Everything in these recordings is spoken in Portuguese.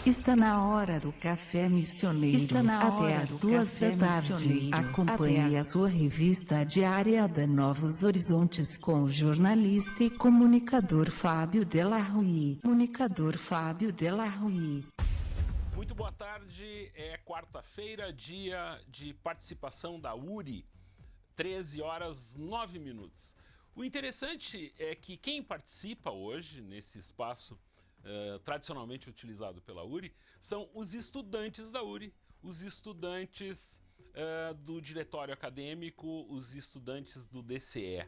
Está na hora do café missioneiro. Está na hora até as 2 da tarde. Acompanhe a sua revista diária da Novos Horizontes com o jornalista e comunicador Fábio Delarruy. Muito boa tarde, é quarta-feira, dia de participação da URI, 13 horas 9 minutos. O interessante é que quem participa hoje nesse espaço tradicionalmente utilizado pela URI são os estudantes da URI, os estudantes do diretório acadêmico, os estudantes do DCE.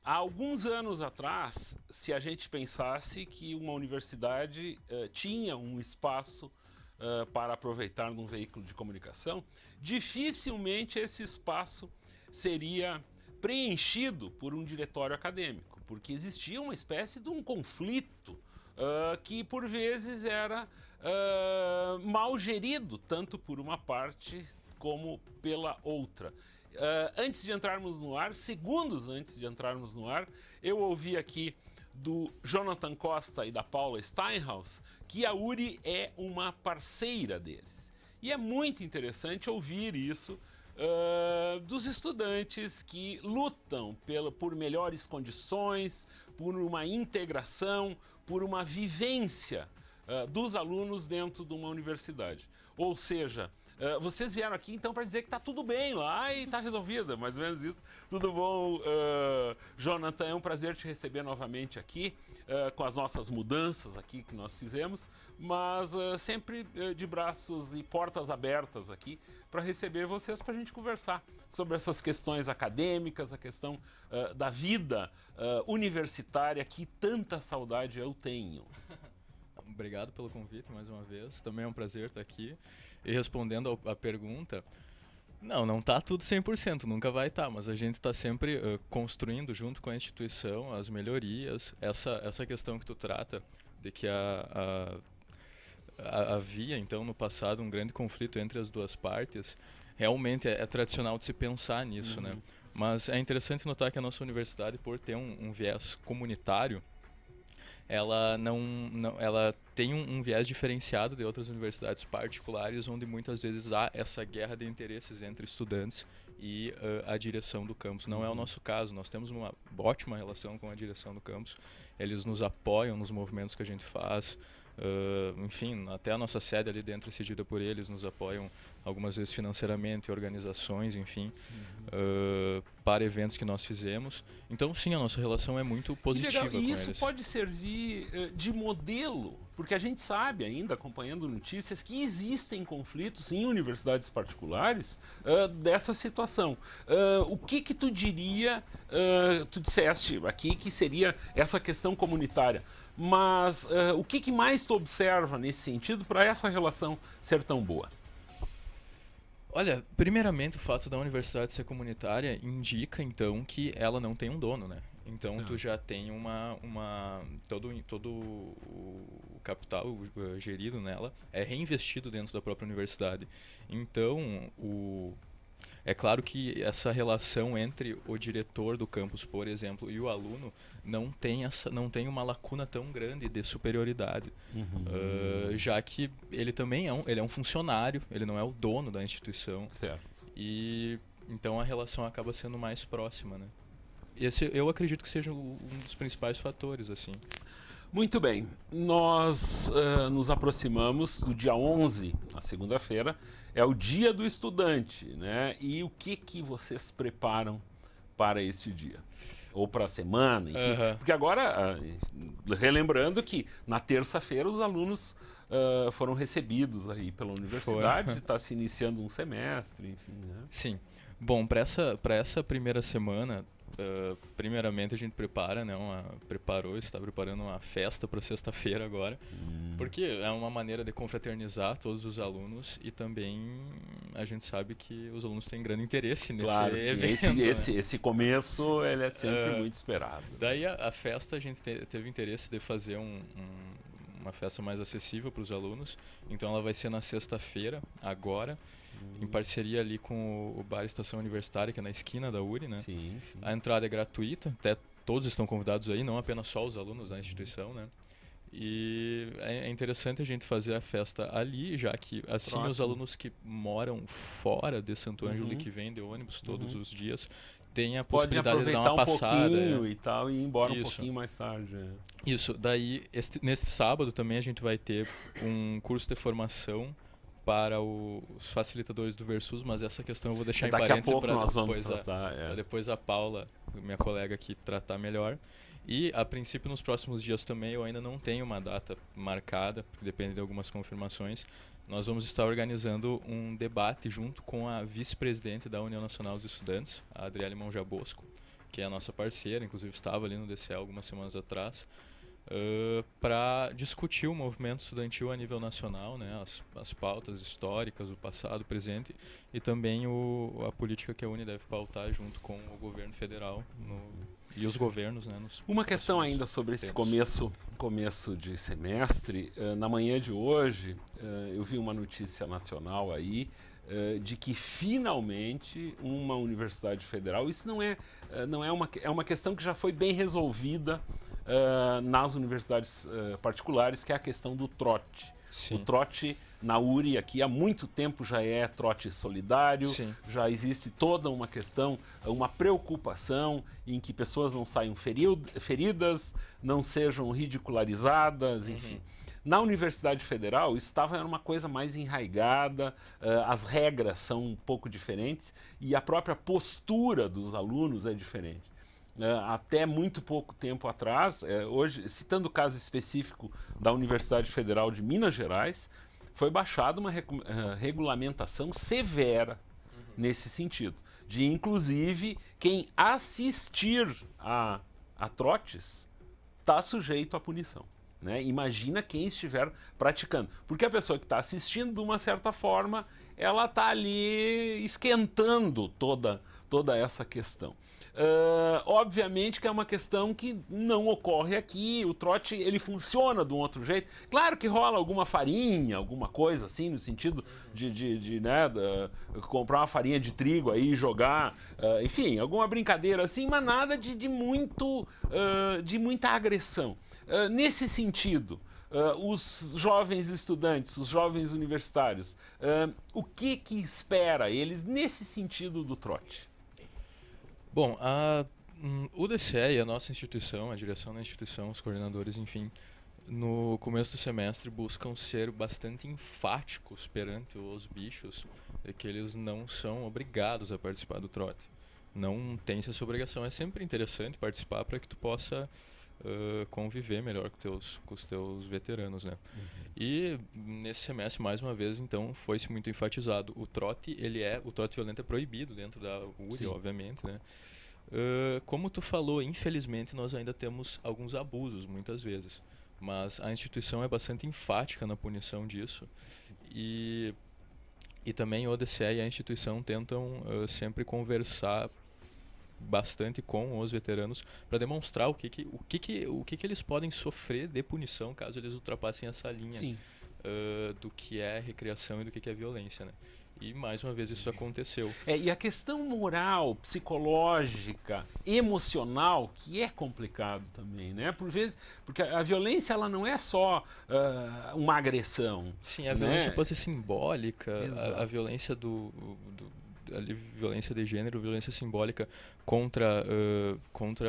Há alguns anos atrás, se a gente pensasse que uma universidade tinha um espaço para aproveitar num veículo de comunicação, dificilmente esse espaço seria preenchido por um diretório acadêmico, porque existia uma espécie de um conflito que por vezes era mal gerido, tanto por uma parte como pela outra. Antes de entrarmos no ar, segundos antes de entrarmos no ar, eu ouvi aqui do Jonathan Costa e da Paula Steinhaus que a URI é uma parceira deles. E é muito interessante ouvir isso dos estudantes que lutam por melhores condições, por uma integração, por uma vivência dos alunos dentro de uma universidade. Ou seja, vocês vieram aqui então para dizer que está tudo bem lá e está resolvido, mais ou menos isso. Tudo bom, Jonathan? É um prazer te receber novamente aqui, com as nossas mudanças aqui que nós fizemos, mas sempre de braços e portas abertas aqui para receber vocês, para a gente conversar sobre essas questões acadêmicas, a questão da vida universitária, que tanta saudade eu tenho. Obrigado pelo convite mais uma vez, também é um prazer estar aqui. E respondendo à pergunta, não está tudo 100%, nunca vai estar, mas a gente está sempre construindo junto com a instituição as melhorias. Essa questão que tu trata, de que havia então no passado um grande conflito entre as duas partes, realmente é tradicional de se pensar nisso, né? Mas é interessante notar que a nossa universidade, por ter um viés comunitário, ela ela tem um viés diferenciado de outras universidades particulares, onde muitas vezes há essa guerra de interesses entre estudantes e a direção do campus. Não é o nosso caso, nós temos uma ótima relação com a direção do campus, eles nos apoiam nos movimentos que a gente faz, enfim, até a nossa sede ali dentro é cedida por eles, nos apoiam algumas vezes financeiramente, organizações, enfim, para eventos que nós fizemos. Então, sim, a nossa relação é muito positiva com eles. E isso pode servir de modelo, porque a gente sabe ainda, acompanhando notícias, que existem conflitos em universidades particulares dessa situação. O que tu diria, tu disseste aqui que seria essa questão comunitária, mas o que mais tu observa nesse sentido para essa relação ser tão boa? Olha, primeiramente o fato da universidade ser comunitária indica então que ela não tem um dono, né? Então tu já tem todo o capital gerido nela é reinvestido dentro da própria universidade. Então é claro que essa relação entre o diretor do campus, por exemplo, e o aluno não tem uma lacuna tão grande de superioridade, já que ele também é um funcionário, ele não é o dono da instituição. Certo. E então a relação acaba sendo mais próxima, né? Eu acredito que seja um dos principais fatores, assim. Muito bem, nós nos aproximamos do dia 11, na segunda-feira, é o dia do estudante, né? E o que vocês preparam para esse dia? Ou para a semana, enfim. Porque agora, relembrando que na terça-feira os alunos foram recebidos aí pela universidade, está se iniciando um semestre, enfim, né? Sim. Bom, para essa primeira semana, primeiramente a gente está preparando uma festa para sexta-feira agora, porque é uma maneira de confraternizar todos os alunos e também a gente sabe que os alunos têm grande interesse nesse evento. Esse começo ele é sempre muito esperado. Daí a festa a gente teve interesse de fazer uma festa mais acessível para os alunos, então ela vai ser na sexta-feira, agora, em parceria ali com o Bar Estação Universitária, que é na esquina da URI, né? Sim. A entrada é gratuita, até todos estão convidados aí, não apenas só os alunos da instituição, né? E é interessante a gente fazer a festa ali, já que assim os alunos que moram fora de Santo Ângelo e que vêm de ônibus todos os dias têm a possibilidade de dar uma passada. Pouquinho e tal, e ir embora um pouquinho mais tarde. Isso, daí neste sábado também a gente vai ter um curso de formação para os facilitadores do Versus, mas essa questão eu vou deixar em parênteses para depois a Paula, minha colega aqui, tratar melhor. E, a princípio, nos próximos dias também, eu ainda não tenho uma data marcada, porque depende de algumas confirmações. Nós vamos estar organizando um debate junto com a vice-presidente da União Nacional dos Estudantes, a Adriele Monjabosco, que é a nossa parceira, inclusive estava ali no DCE algumas semanas atrás, para discutir o movimento estudantil a nível nacional, né, as pautas históricas, o passado, o presente, e também a política que a Uni deve pautar junto com o governo federal e os governos, né, uma questão ainda sobre esse começo de semestre. Na manhã de hoje, eu vi uma notícia nacional aí de que finalmente uma universidade federal, isso não é uma questão que já foi bem resolvida nas universidades particulares, que é a questão do trote. Sim. O trote na URI aqui há muito tempo já é trote solidário. Sim. Já existe toda uma questão, uma preocupação em que pessoas não saiam feridas, não sejam ridicularizadas, enfim. Na Universidade Federal, isso era uma coisa mais enraigada, as regras são um pouco diferentes e a própria postura dos alunos é diferente. Até muito pouco tempo atrás, hoje, citando o caso específico da Universidade Federal de Minas Gerais, foi baixada uma regulamentação severa nesse sentido, de inclusive quem assistir a trotes está sujeito à punição. Né? Imagina quem estiver praticando, porque a pessoa que está assistindo, de uma certa forma, ela está ali esquentando toda essa questão. Obviamente que é uma questão que não ocorre aqui. O trote, ele funciona de um outro jeito. Claro que rola alguma farinha, alguma coisa assim, no sentido de comprar uma farinha de trigo aí e jogar, enfim, alguma brincadeira assim, mas nada de muita agressão. Nesse sentido, os jovens estudantes, os jovens universitários, o que espera eles nesse sentido do trote? Bom, o DCE e a nossa instituição, a direção da instituição, os coordenadores, enfim, no começo do semestre buscam ser bastante enfáticos perante os bichos de que eles não são obrigados a participar do trote. Não tem essa obrigação. É sempre interessante participar para que tu possa conviver melhor com os teus veteranos, né? E nesse semestre, mais uma vez, então, foi-se muito enfatizado. O trote violento é proibido dentro da URI, sim, obviamente, né? Como tu falou, infelizmente, nós ainda temos alguns abusos, muitas vezes. Mas a instituição é bastante enfática na punição disso. E também o DCE e a instituição tentam sempre conversar bastante com os veteranos para demonstrar o que eles podem sofrer de punição caso eles ultrapassem essa linha do que é recreação e do que é violência, né? E mais uma vez isso aconteceu. E a questão moral, psicológica, emocional, que é complicado também, né? Por vezes, porque a violência, ela não é só uma agressão. Sim, a violência pode ser simbólica, a violência violência de gênero, violência simbólica contra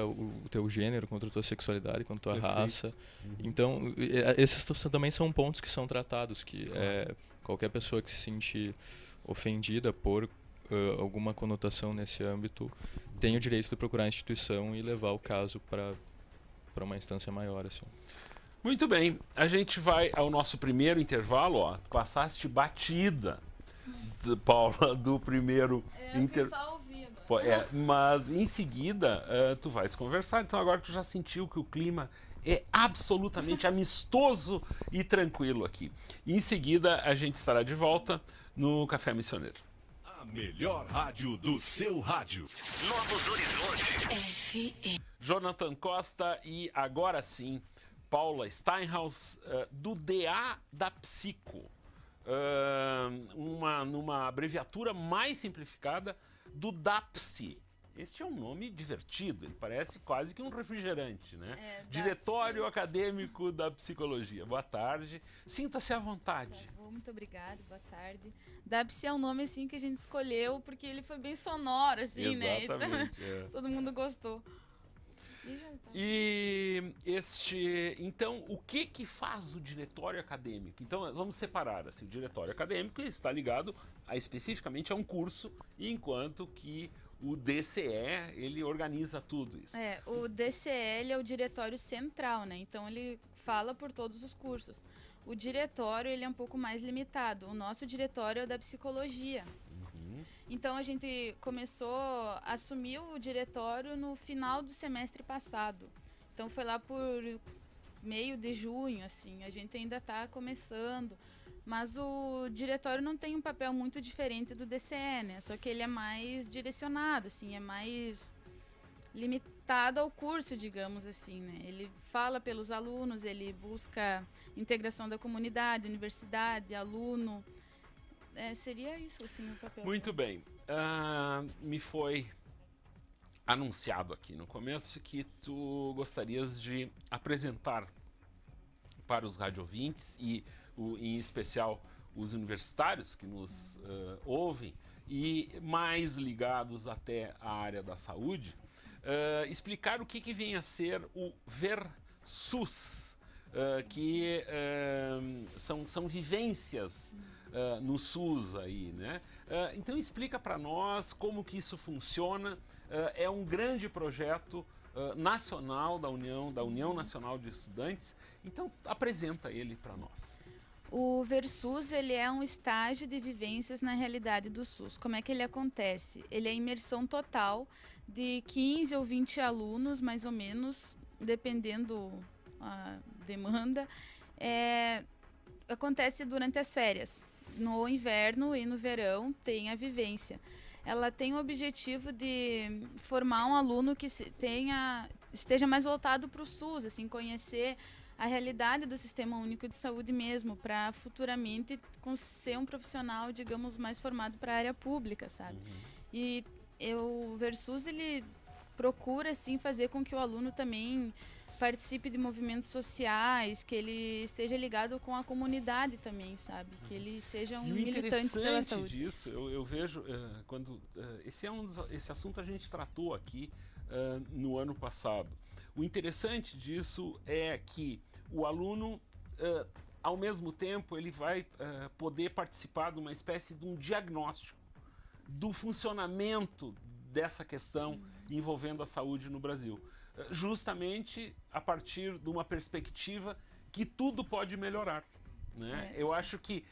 o teu gênero, contra a tua sexualidade, contra a tua raça. Então, esses também são pontos que são tratados, que qualquer pessoa que se sente ofendida por alguma conotação nesse âmbito tem o direito de procurar a instituição e levar o caso para uma instância maior, assim. Muito bem, a gente vai ao nosso primeiro intervalo. Passaste batida, Paula, do primeiro mas em seguida tu vais conversar. Então agora tu já sentiu que o clima é absolutamente amistoso e tranquilo aqui. E em seguida a gente estará de volta no Café Missioneiro. A melhor rádio do seu rádio. Novos Horizontes. Jonathan Costa e agora sim Paula Steinhaus, do DA da Psico. Numa abreviatura mais simplificada do DAPSI, Este é um nome divertido, ele parece quase que um refrigerante, né? Diretório Acadêmico da Psicologia. Boa tarde, sinta-se à vontade. Muito obrigada, boa tarde. DAPSI é um nome assim que a gente escolheu porque ele foi bem sonoro, assim, né? Então, todo mundo gostou. Então, o que faz o diretório acadêmico? Então, vamos separar, assim, o diretório acadêmico está ligado especificamente a um curso, enquanto que o DCE, ele organiza tudo isso. O DCE, ele é o diretório central, né? Então, ele fala por todos os cursos. O diretório, ele é um pouco mais limitado. O nosso diretório é o da psicologia. Então, a gente assumiu o diretório no final do semestre passado. Então, foi lá por meio de junho, assim. A gente ainda está começando. Mas o diretório não tem um papel muito diferente do DCE, né? Só que ele é mais direcionado, assim, é mais limitado ao curso, digamos assim, né? Ele fala pelos alunos, ele busca integração da comunidade, universidade, aluno. Seria isso, assim, o papel. Muito bem. Me foi anunciado aqui no começo que tu gostarias de apresentar para os radiovintes e em especial os universitários que nos ouvem e mais ligados até à área da saúde, explicar o que vem a ser o VerSUS, que são vivências no SUS aí, né? Então explica para nós como que isso funciona. É um grande projeto nacional da União Nacional de Estudantes. Então apresenta ele para nós. O VerSUS, ele é um estágio de vivências na realidade do SUS. Como é que ele acontece? Ele é imersão total de 15 ou 20 alunos, mais ou menos, dependendo a demanda. Acontece durante as férias. No inverno e no verão tem a vivência. Ela tem o objetivo de formar um aluno que esteja mais voltado para o SUS, assim, conhecer a realidade do Sistema Único de Saúde mesmo, para futuramente ser um profissional, digamos, mais formado para a área pública, sabe? E o VerSUS, ele procura, assim, fazer com que o aluno também participe de movimentos sociais, que ele esteja ligado com a comunidade também, sabe? Que ele seja um militante pela saúde. Disso, eu vejo, quando esse assunto a gente tratou aqui no ano passado. O interessante disso é que o aluno, ao mesmo tempo, ele vai poder participar de uma espécie de um diagnóstico do funcionamento dessa questão envolvendo a saúde no Brasil. Justamente a partir de uma perspectiva que tudo pode melhorar, né? Eu acho que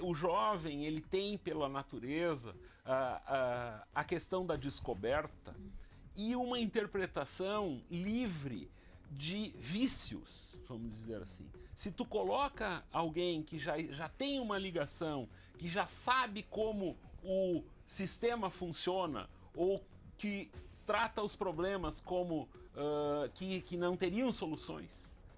o jovem, ele tem pela natureza a questão da descoberta e uma interpretação livre de vícios, vamos dizer assim. Se tu coloca alguém que já tem uma ligação, que já sabe como o sistema funciona, ou que trata os problemas como que não teriam soluções.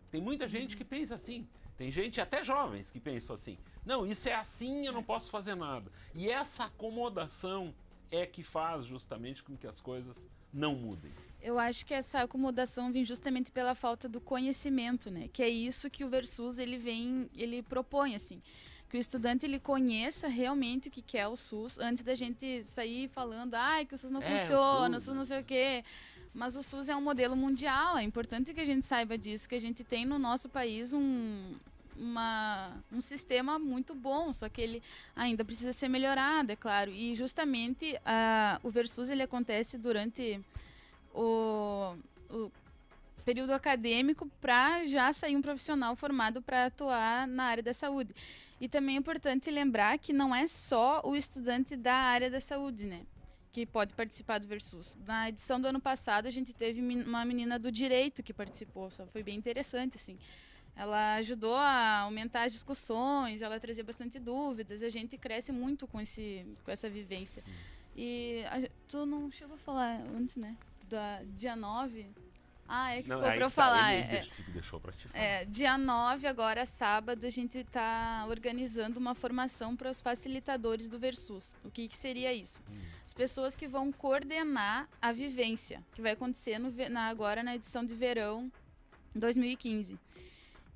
Tem muita gente que pensa assim. Tem gente, até jovens, que pensam assim. Não, isso é assim, eu não posso fazer nada. E essa acomodação é que faz justamente com que as coisas não mudem. Eu acho que essa acomodação vem justamente pela falta do conhecimento, né? Que é isso que o VerSUS ele propõe, assim. Que o estudante ele conheça realmente o que é o SUS antes da gente sair falando que o SUS não funciona, o SUS não sei o quê. Mas o SUS é um modelo mundial, é importante que a gente saiba disso, que a gente tem no nosso país um sistema muito bom, só que ele ainda precisa ser melhorado, é claro. E justamente o VerSUS ele acontece durante o período acadêmico para já sair um profissional formado para atuar na área da saúde. E também é importante lembrar que não é só o estudante da área da saúde, né, que pode participar do VerSUS. Na edição do ano passado, a gente teve uma menina do direito que participou, foi bem interessante, assim. Ela ajudou a aumentar as discussões, ela trazia bastante dúvidas, a gente cresce muito com essa vivência. E tu não chegou a falar antes, né, da dia 9... Ah, é que ficou pra eu falar. Deixou pra te falar. Dia 9, agora sábado, a gente está organizando uma formação para os facilitadores do Versus. O que seria isso? As pessoas que vão coordenar a vivência, que vai acontecer agora na edição de verão 2015.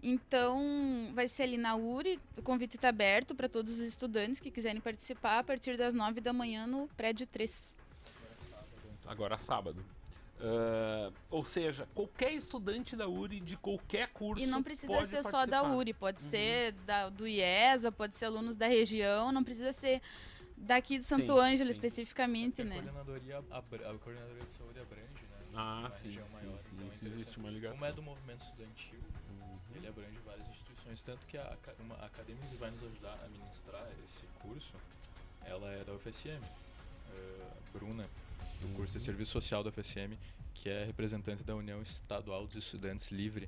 Então, vai ser ali na URI, o convite está aberto para todos os estudantes que quiserem participar a partir das 9 da manhã no prédio 3. Agora sábado. Ou seja, qualquer estudante da URI de qualquer curso. E não precisa pode ser participar. só da URI, pode ser do IESA, pode ser alunos da região, não precisa ser daqui de Santo Ângelo especificamente, né? A coordenadoria de saúde abrange, né? Sim, isso existe uma ligação. Como é do movimento estudantil, ele abrange várias instituições, tanto que a acadêmica que vai nos ajudar a ministrar esse curso, ela é da UFSM, Bruna, do curso de Serviço Social da UFSM, que é representante da União Estadual dos Estudantes Livre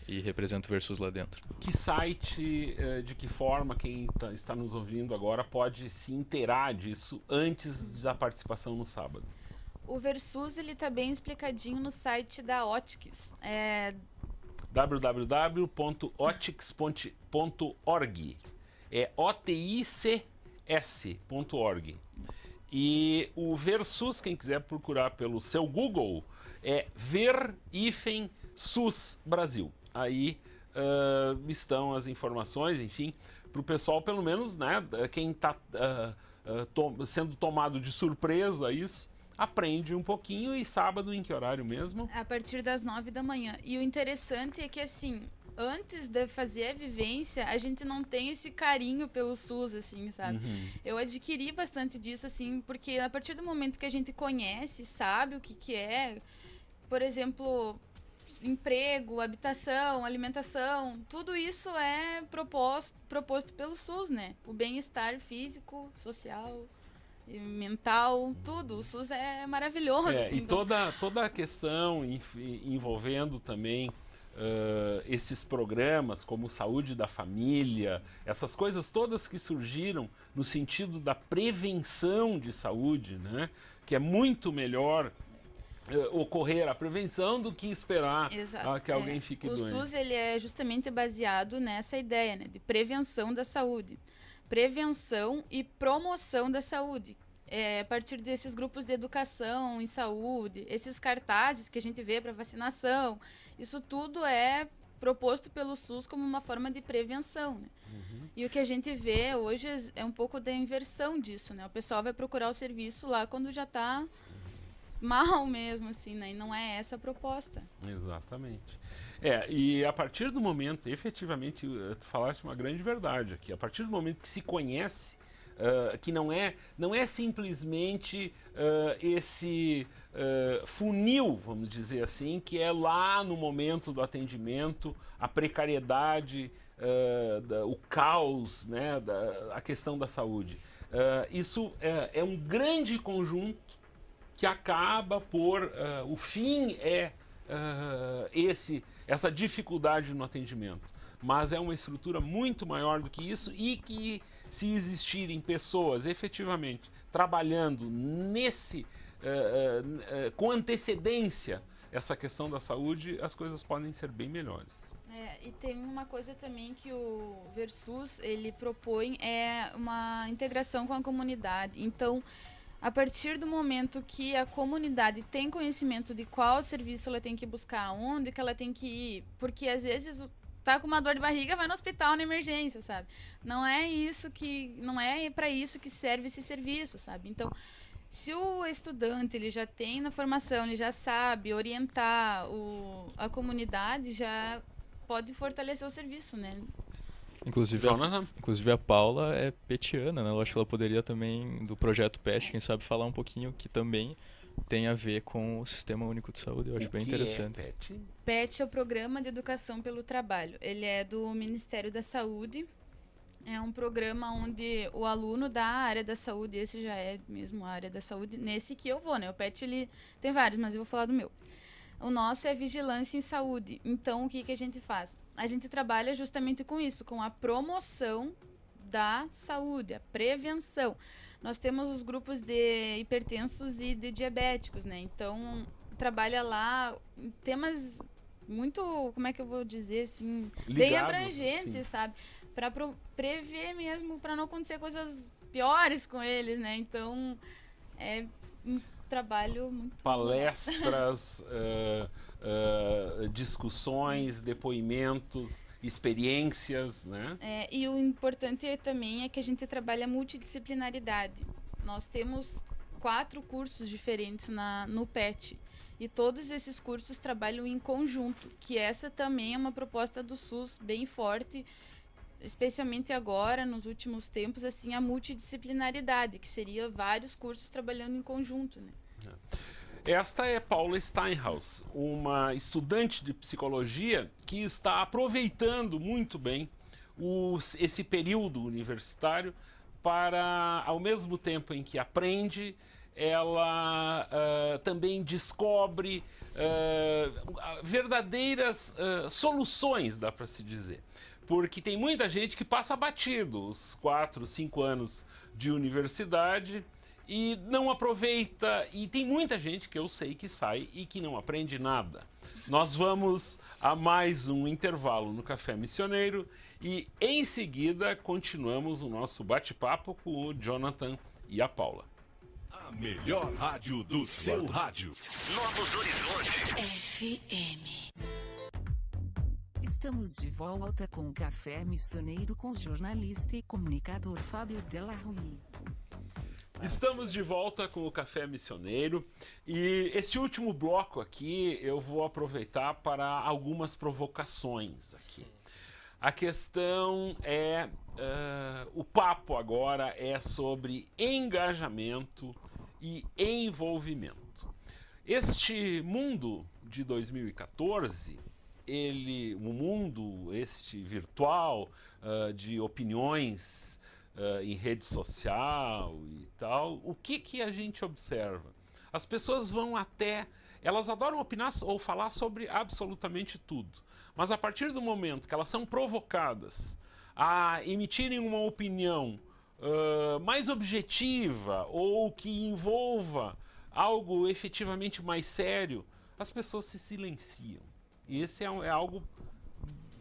e representa o Versus lá dentro. Que site, de que forma quem está nos ouvindo agora pode se inteirar disso antes da participação no sábado? O Versus ele está bem explicadinho no site da Otix. www.otix.org. É OTICS.org. E o Versus, quem quiser procurar pelo seu Google, é Ver-SUS Brasil. Aí estão as informações, enfim, para o pessoal, pelo menos, né, quem está sendo tomado de surpresa isso, aprende um pouquinho. E sábado em que horário mesmo? A partir das 9 da manhã. E o interessante é que, assim, antes de fazer a vivência, a gente não tem esse carinho pelo SUS, assim, sabe? Eu adquiri bastante disso, assim, porque a partir do momento que a gente conhece, sabe o que é, por exemplo, emprego, habitação, alimentação, tudo isso é proposto pelo SUS, né? O bem-estar físico, social, mental, tudo. O SUS é maravilhoso. Assim, e toda a questão envolvendo também esses programas como Saúde da Família, essas coisas todas que surgiram no sentido da prevenção de saúde, né? Que é muito melhor ocorrer a prevenção do que esperar que alguém fique doente. O SUS ele é justamente baseado nessa ideia, né, de prevenção da saúde. Prevenção e promoção da saúde. A partir desses grupos de educação em saúde, esses cartazes que a gente vê para vacinação, isso tudo é proposto pelo SUS como uma forma de prevenção, né? E o que a gente vê hoje é um pouco da inversão disso, né? O pessoal vai procurar o serviço lá quando já está mal mesmo, assim, né? E não é essa a proposta. Exatamente. E a partir do momento, efetivamente, tu falaste uma grande verdade aqui, a partir do momento que se conhece, que não é simplesmente esse funil, vamos dizer assim, que é lá no momento do atendimento, a precariedade, o caos, né, a questão da saúde. Isso é um grande conjunto que acaba por... o fim essa dificuldade no atendimento. Mas é uma estrutura muito maior do que isso, e que, se existirem pessoas efetivamente trabalhando com antecedência essa questão da saúde, as coisas podem ser bem melhores. E tem uma coisa também que o Versus ele propõe, é uma integração com a comunidade. Então, a partir do momento que a comunidade tem conhecimento de qual serviço ela tem que buscar, onde que ela tem que ir, porque às vezes tá com uma dor de barriga, vai no hospital na emergência, sabe? Não é para isso que serve esse serviço, sabe? Então, se o estudante ele já tem na formação, ele já sabe orientar a comunidade, já pode fortalecer o serviço, né? Inclusive a Paula é petiana, né? Eu acho que ela poderia também, do projeto PET, quem sabe, falar um pouquinho, que também tem a ver com o Sistema Único de Saúde. Eu acho bem interessante. É PET? PET é o Programa de Educação pelo Trabalho. Ele é do Ministério da Saúde. É um programa onde o aluno da área da saúde, esse já é mesmo a área da saúde, nesse que eu vou, né? O PET ele tem vários, mas eu vou falar do meu. O nosso é Vigilância em Saúde. Então, o que a gente faz? A gente trabalha justamente com isso, com a promoção da saúde, a prevenção. Nós temos os grupos de hipertensos e de diabéticos, né? Então, trabalha lá temas muito, como é que eu vou dizer, assim, Ligados, bem abrangentes, sim. sabe? Para prever mesmo, para não acontecer coisas piores com eles, né? Então, é um trabalho muito Palestras, discussões, depoimentos, experiências, né? E o importante também é que a gente trabalha multidisciplinaridade. Nós temos 4 cursos diferentes no PET. E todos esses cursos trabalham em conjunto, que essa também é uma proposta do SUS bem forte, especialmente agora, nos últimos tempos, assim, a multidisciplinaridade, que seria vários cursos trabalhando em conjunto, né? Esta é Paula Steinhaus, uma estudante de psicologia que está aproveitando muito bem esse período universitário para, ao mesmo tempo em que aprende, ela também descobre verdadeiras soluções, dá para se dizer. Porque tem muita gente que passa batido os 4, 5 anos de universidade e não aproveita, e tem muita gente que eu sei que sai e que não aprende nada. Nós vamos a mais um intervalo no Café Missioneiro e em seguida continuamos o nosso bate-papo com o Jonathan e a Paula. A melhor rádio do seu rádio. Novos Horizontes. FM. Estamos de volta com o Café Missioneiro com o jornalista e comunicador Fábio Della Rui. Estamos de volta com o Café Missioneiro e esse último bloco aqui eu vou aproveitar para algumas provocações aqui. A questão é, o papo agora é sobre engajamento e envolvimento. Este mundo de 2014, o mundo este virtual de opiniões em rede social e tal, o que a gente observa? As pessoas vão elas adoram opinar ou falar sobre absolutamente tudo, mas a partir do momento que elas são provocadas a emitirem uma opinião mais objetiva ou que envolva algo efetivamente mais sério, as pessoas se silenciam. E esse é algo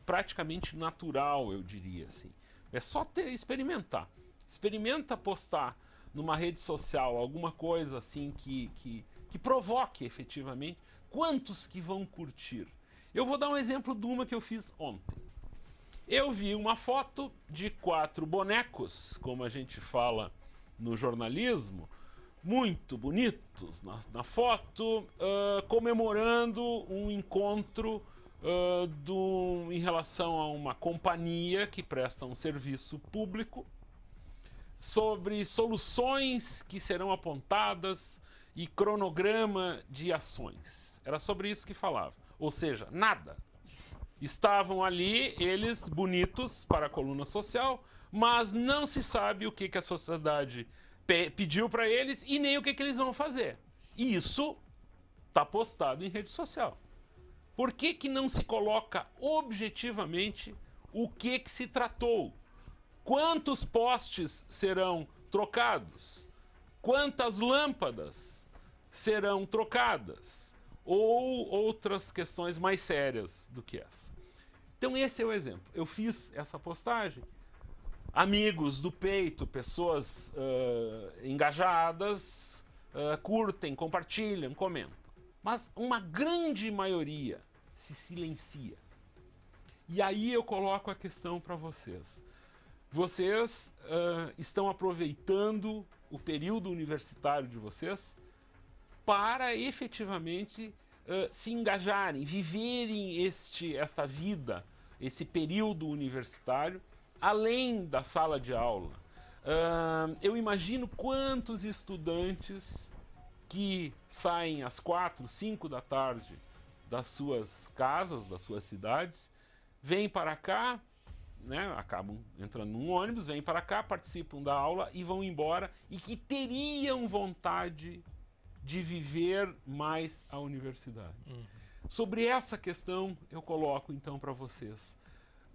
praticamente natural, eu diria assim. É só experimentar. Experimenta postar numa rede social alguma coisa assim que provoque efetivamente. Quantos que vão curtir? Eu vou dar um exemplo de uma que eu fiz ontem. Eu vi uma foto de 4 bonecos, como a gente fala no jornalismo, muito bonitos na foto, comemorando um encontro em relação a uma companhia que presta um serviço público, sobre soluções que serão apontadas e cronograma de ações. Era sobre isso que falava. Ou seja, nada. Estavam ali, eles bonitos para a coluna social, mas não se sabe o que a sociedade pediu para eles e nem o que eles vão fazer. E isso está postado em rede social. Por que não se coloca objetivamente o que se tratou? Quantos postes serão trocados? Quantas lâmpadas serão trocadas? Ou outras questões mais sérias do que essa. Então esse é o exemplo. Eu fiz essa postagem. Amigos do peito, pessoas engajadas, curtem, compartilham, comentam. Mas uma grande maioria se silencia. E aí eu coloco a questão para vocês. Vocês estão aproveitando o período universitário de vocês para efetivamente se engajarem, viverem esta vida, esse período universitário, além da sala de aula. Eu imagino quantos estudantes que saem às 4, 5 da tarde das suas casas, das suas cidades, vêm para cá, né, acabam entrando num ônibus, vêm para cá, participam da aula e vão embora, e que teriam vontade de viver mais a universidade. Sobre essa questão, eu coloco então para vocês.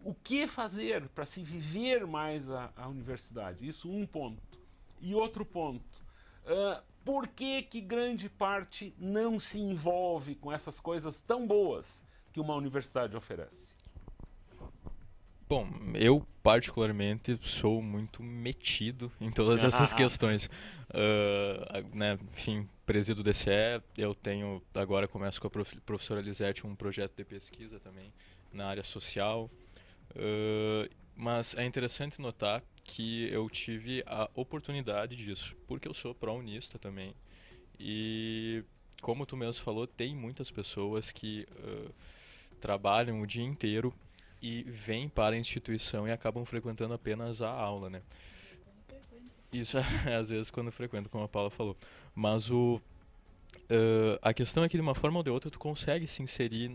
O que fazer para se viver mais a universidade? Isso um ponto. E outro ponto. por que que grande parte não se envolve com essas coisas tão boas que uma universidade oferece? Bom, eu particularmente sou muito metido em todas essas questões. Né, enfim, presido o DCE, eu tenho, agora começo com a professora Lisete um projeto de pesquisa também na área social. Mas é interessante notar que eu tive a oportunidade disso, porque eu sou pró-unista também. E como tu mesmo falou, tem muitas pessoas que trabalham o dia inteiro e vêm para a instituição e acabam frequentando apenas a aula, né? Isso às vezes quando frequento, como a Paula falou. Mas a questão é que de uma forma ou de outra tu consegue se inserir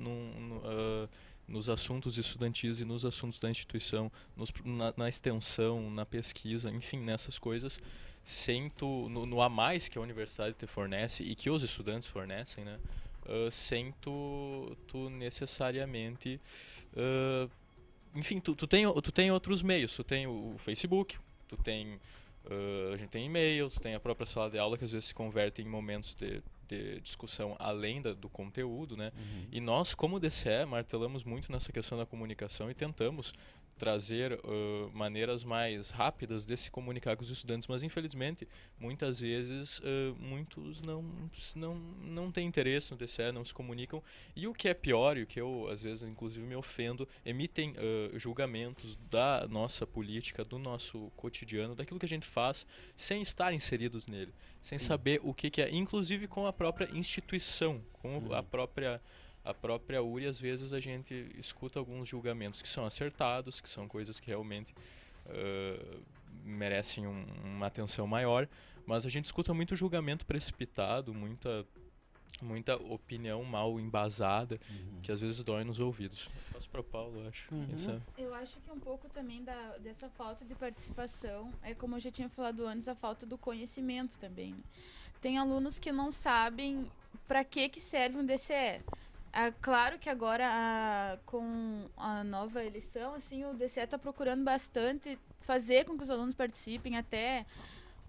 nos assuntos estudantis e nos assuntos da instituição, na extensão, na pesquisa, enfim, nessas coisas, sem no a mais que a universidade te fornece e que os estudantes fornecem, né? Sem tu necessariamente... enfim, tu tem outros meios. Tu tem o Facebook, tu tem... a gente tem e-mails, tem a própria sala de aula que às vezes se converte em momentos de discussão além do conteúdo, né? E nós, como DCE, martelamos muito nessa questão da comunicação e tentamos trazer maneiras mais rápidas de se comunicar com os estudantes, mas infelizmente muitas vezes muitos não têm interesse no DCE, não se comunicam, e o que é pior, e o que eu às vezes inclusive me ofendo, emitem julgamentos da nossa política, do nosso cotidiano, daquilo que a gente faz, sem estar inseridos nele, sem saber o que é, inclusive com a própria instituição, com a própria URI. Às vezes a gente escuta alguns julgamentos que são acertados, que são coisas que realmente merecem uma atenção maior, mas a gente escuta muito julgamento precipitado, muita opinião mal embasada, que às vezes dói nos ouvidos. Passo para o Paulo, eu acho. Eu acho que um pouco também dessa falta de participação, é como eu já tinha falado antes, a falta do conhecimento também, né? Tem alunos que não sabem para que serve um DCE. Claro que agora, com a nova eleição, assim, o DCE está procurando bastante fazer com que os alunos participem, até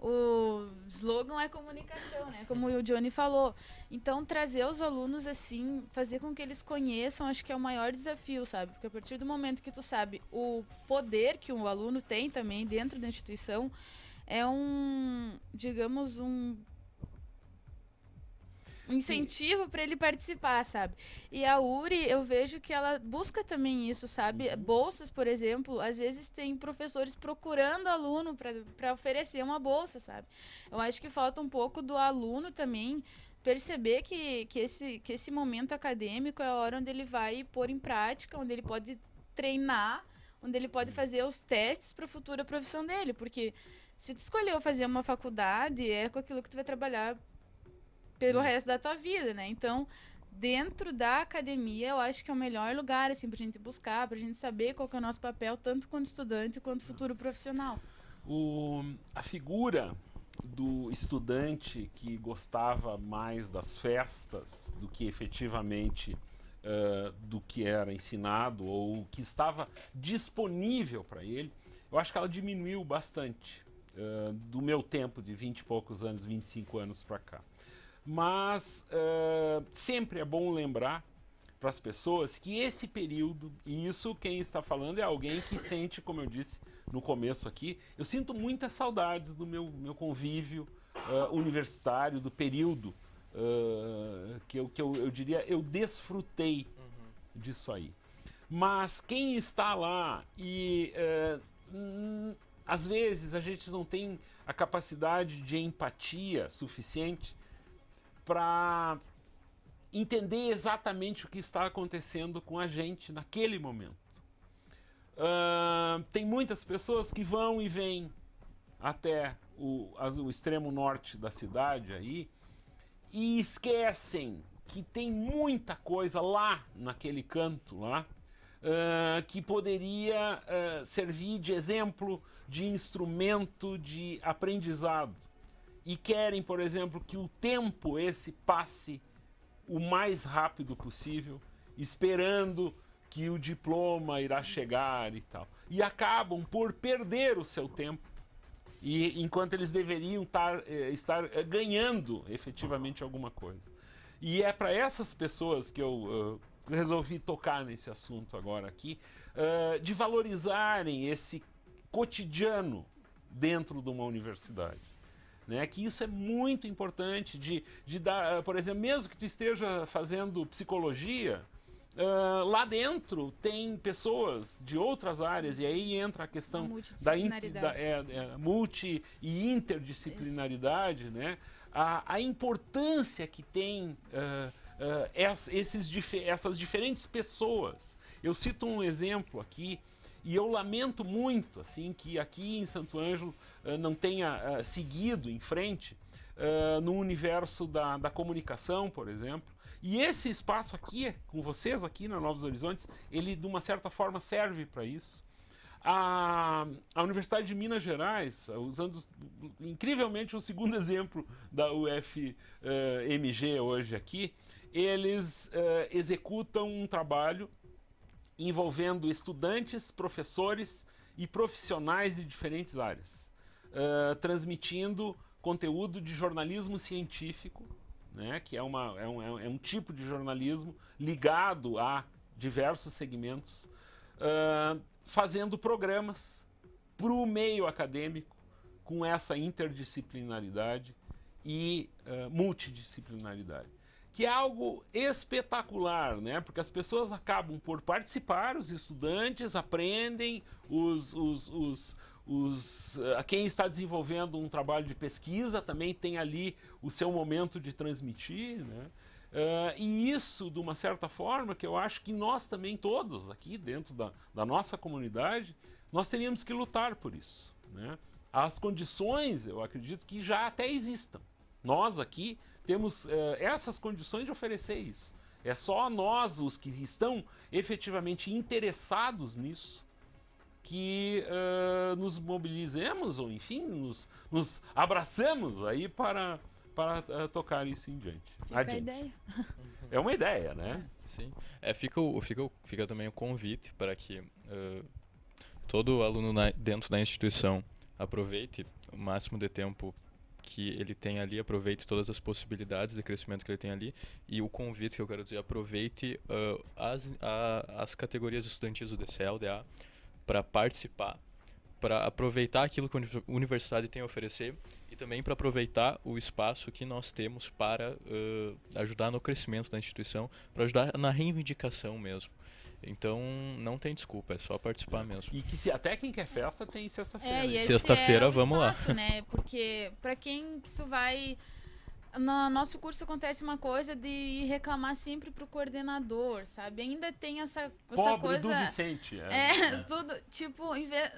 o slogan é comunicação, né? Como o Johnny falou. Então, trazer os alunos, assim, fazer com que eles conheçam, acho que é o maior desafio, sabe? Porque a partir do momento que tu sabe o poder que um aluno tem também dentro da instituição, é digamos, um incentivo para ele participar, sabe? E a URI, eu vejo que ela busca também isso, sabe? Bolsas, por exemplo, às vezes tem professores procurando aluno para oferecer uma bolsa, sabe? Eu acho que falta um pouco do aluno também perceber que esse momento acadêmico é a hora onde ele vai pôr em prática, onde ele pode treinar, onde ele pode fazer os testes para a futura profissão dele, porque se tu escolheu fazer uma faculdade, é com aquilo que tu vai trabalhar pelo resto da tua vida, né? Então, dentro da academia, eu acho que é o melhor lugar, assim, pra gente buscar, pra gente saber qual que é o nosso papel, tanto quanto estudante quanto futuro profissional. A figura do estudante que gostava mais das festas do que efetivamente do que era ensinado ou que estava disponível para ele, eu acho que ela diminuiu bastante do meu tempo de 20 e poucos anos, 25 anos para cá. Mas sempre é bom lembrar para as pessoas que esse período, e isso quem está falando é alguém que sente, como eu disse no começo aqui, eu sinto muitas saudades do meu convívio universitário, do período que eu diria, eu desfrutei disso aí. Mas quem está lá e às vezes a gente não tem a capacidade de empatia suficiente para entender exatamente o que está acontecendo com a gente naquele momento. Tem muitas pessoas que vão e vêm até o extremo norte da cidade aí e esquecem que tem muita coisa lá naquele canto lá que poderia servir de exemplo, de instrumento de aprendizado. E querem, por exemplo, que o tempo esse passe o mais rápido possível, esperando que o diploma irá chegar e tal. E acabam por perder o seu tempo e enquanto eles deveriam estar ganhando efetivamente alguma coisa. E é para essas pessoas que eu resolvi tocar nesse assunto agora aqui, de valorizarem esse cotidiano dentro de uma universidade. Né? Que isso é muito importante de dar, por exemplo, mesmo que tu esteja fazendo psicologia, lá dentro tem pessoas de outras áreas, e aí entra a questão da multi e interdisciplinaridade, né? A importância que tem essas diferentes pessoas. Eu cito um exemplo aqui, e eu lamento muito assim, que aqui em Santo Ângelo não tenha seguido em frente no universo da comunicação, por exemplo. E esse espaço aqui, com vocês aqui na Novos Horizontes, ele de uma certa forma serve para isso. A Universidade de Minas Gerais, usando incrivelmente o segundo exemplo da UFMG hoje aqui, eles executam um trabalho envolvendo estudantes, professores e profissionais de diferentes áreas, transmitindo conteúdo de jornalismo científico, né, que é um tipo de jornalismo ligado a diversos segmentos, fazendo programas para o meio acadêmico com essa interdisciplinaridade e multidisciplinaridade, que é algo espetacular, né? Porque as pessoas acabam por participar, os estudantes aprendem, quem está desenvolvendo um trabalho de pesquisa também tem ali o seu momento de transmitir, né? E isso, de uma certa forma, que eu acho que nós também todos aqui dentro da nossa comunidade, nós teríamos que lutar por isso, né? As condições, eu acredito que já até existam. Nós aqui temos essas condições de oferecer isso. É só nós, os que estão efetivamente interessados nisso, que nos mobilizemos, ou enfim, nos abraçamos aí para tocar isso em diante. Fica a ideia. É uma ideia, né? Sim. Fica também o convite para que todo aluno dentro da instituição aproveite o máximo de tempo que ele tem ali, aproveite todas as possibilidades de crescimento que ele tem ali, e o convite que eu quero dizer, aproveite as categorias estudantis do DCE, LDA, para participar, para aproveitar aquilo que a universidade tem a oferecer e também para aproveitar o espaço que nós temos para ajudar no crescimento da instituição, para ajudar na reivindicação mesmo. Então, não tem desculpa, é só participar mesmo. E que até quem quer festa tem sexta-feira. E sexta-feira, vamos espaço, lá. Né? Porque para quem que tu vai... No nosso curso acontece uma coisa de ir reclamar sempre pro coordenador, sabe? Ainda tem essa Pobre coisa... do Vicente. Tudo, tipo,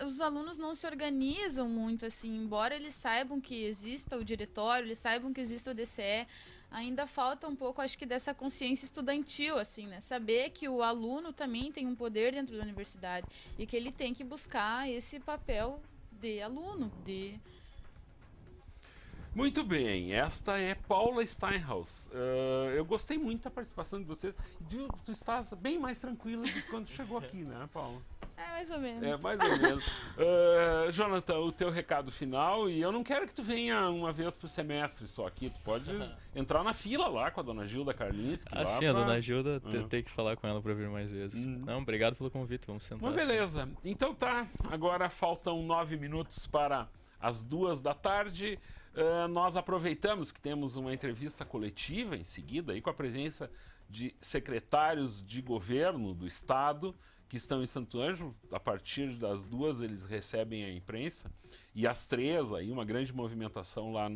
os alunos não se organizam muito, assim, embora eles saibam que exista o diretório, eles saibam que exista o DCE, ainda falta um pouco, acho que, dessa consciência estudantil, assim, né? Saber que o aluno também tem um poder dentro da universidade e que ele tem que buscar esse papel de aluno, Muito bem, esta é Paula Steinhaus. Eu gostei muito da participação de vocês. Tu estás bem mais tranquila do que quando chegou aqui, né, Paula? É, mais ou menos. É, mais ou menos. Jonathan, o teu recado final, e eu não quero que tu venha uma vez por semestre só aqui, tu pode entrar na fila lá com a dona Gilda Karlinski. Sim, a dona Gilda tem que falar com ela para vir mais vezes. Não, obrigado pelo convite, vamos sentar. Mas beleza, assim. Então tá, agora faltam 9 minutos para as 2 da tarde. Nós aproveitamos que temos uma entrevista coletiva em seguida, aí, com a presença de secretários de governo do Estado que estão em Santo Ângelo. A partir das 2 eles recebem a imprensa, e às 3 aí uma grande movimentação lá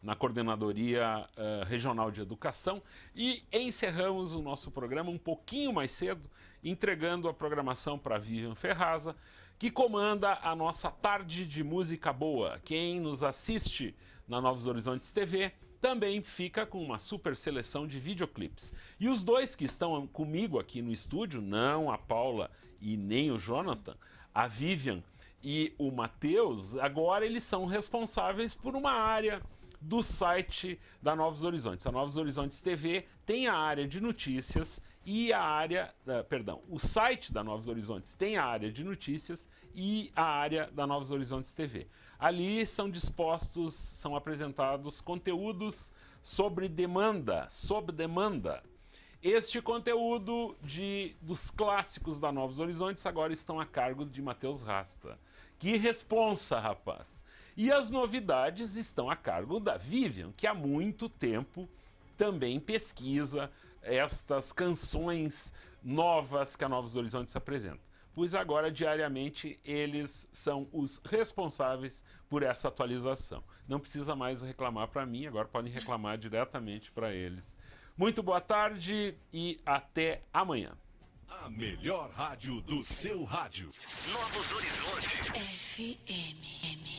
na Coordenadoria Regional de Educação, e encerramos o nosso programa um pouquinho mais cedo, entregando a programação para Vivian Ferraza, que comanda a nossa tarde de música boa. Quem nos assiste na Novos Horizontes TV também fica com uma super seleção de videoclipes. E os dois que estão comigo aqui no estúdio, não a Paula e nem o Jonathan, a Vivian e o Matheus, agora eles são responsáveis por uma área do site da Novos Horizontes. A Novos Horizontes TV tem a área de notícias e a área, o site da Novos Horizontes tem a área de notícias e a área da Novos Horizontes TV. Ali são apresentados conteúdos sob demanda. Este conteúdo dos clássicos da Novos Horizontes agora estão a cargo de Matheus Rasta. Que responsa, rapaz! E as novidades estão a cargo da Vivian, que há muito tempo também pesquisa estas canções novas que a Novos Horizontes apresenta. Pois agora, diariamente, eles são os responsáveis por essa atualização. Não precisa mais reclamar para mim, agora podem reclamar diretamente para eles. Muito boa tarde e até amanhã. A melhor rádio do seu rádio. Novos Horizontes. FM.